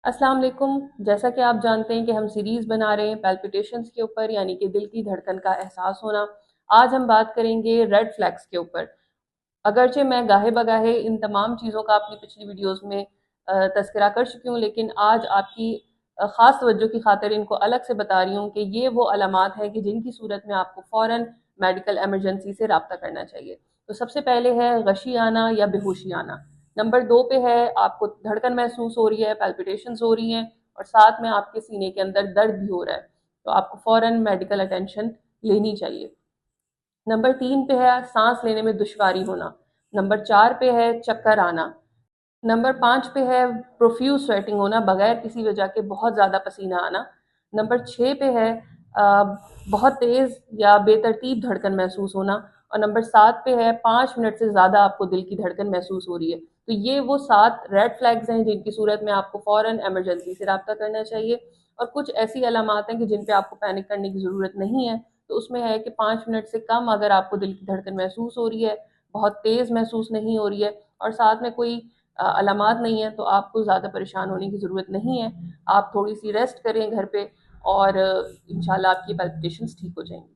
السلام علیکم. جیسا کہ آپ جانتے ہیں کہ ہم سیریز بنا رہے ہیں پیلپیٹیشنز کے اوپر، یعنی کہ دل کی دھڑکن کا احساس ہونا. آج ہم بات کریں گے ریڈ فلیگز کے اوپر. اگرچہ میں گاہے بگاہے ان تمام چیزوں کا اپنی پچھلی ویڈیوز میں تذکرہ کر چکی ہوں، لیکن آج آپ کی خاص توجہ کی خاطر ان کو الگ سے بتا رہی ہوں کہ یہ وہ علامات ہیں کہ جن کی صورت میں آپ کو فوراً میڈیکل ایمرجنسی سے رابطہ کرنا چاہیے. تو سب سے پہلے ہے غشی آنا یا بے ہوشی آنا. نمبر 2 پہ ہے آپ کو دھڑکن محسوس ہو رہی ہے، پیلپیٹیشنز ہو رہی ہیں، اور ساتھ میں آپ کے سینے کے اندر درد بھی ہو رہا ہے. تو آپ کو فوراً میڈیکل اٹینشن لینی چاہیے. نمبر 3 پہ ہے سانس لینے میں دشواری ہونا. نمبر 4 پہ ہے چکر آنا. نمبر 5 پہ ہے پروفیوز سویٹنگ ہونا، بغیر کسی وجہ کے بہت زیادہ پسینہ آنا. نمبر 6 پہ ہے بہت تیز یا بے ترتیب دھڑکن محسوس ہونا. اور نمبر 7 پہ ہے 5 منٹ سے زیادہ آپ کو دل کی دھڑکن محسوس ہو رہی ہے. تو یہ وہ 7 ریڈ فلیگز ہیں جن کی صورت میں آپ کو فوراً ایمرجنسی سے رابطہ کرنا چاہیے. اور کچھ ایسی علامات ہیں کہ جن پہ آپ کو پینک کرنے کی ضرورت نہیں ہے. تو اس میں ہے کہ 5 منٹ سے کم اگر آپ کو دل کی دھڑکن محسوس ہو رہی ہے، بہت تیز محسوس نہیں ہو رہی ہے، اور ساتھ میں کوئی علامات نہیں ہیں، تو آپ کو زیادہ پریشان ہونے کی ضرورت نہیں ہے. آپ تھوڑی سی ریسٹ کریں گھر پہ، اور انشاءاللہ آپ کی پیلپیٹیشنز ٹھیک ہو جائیں گی.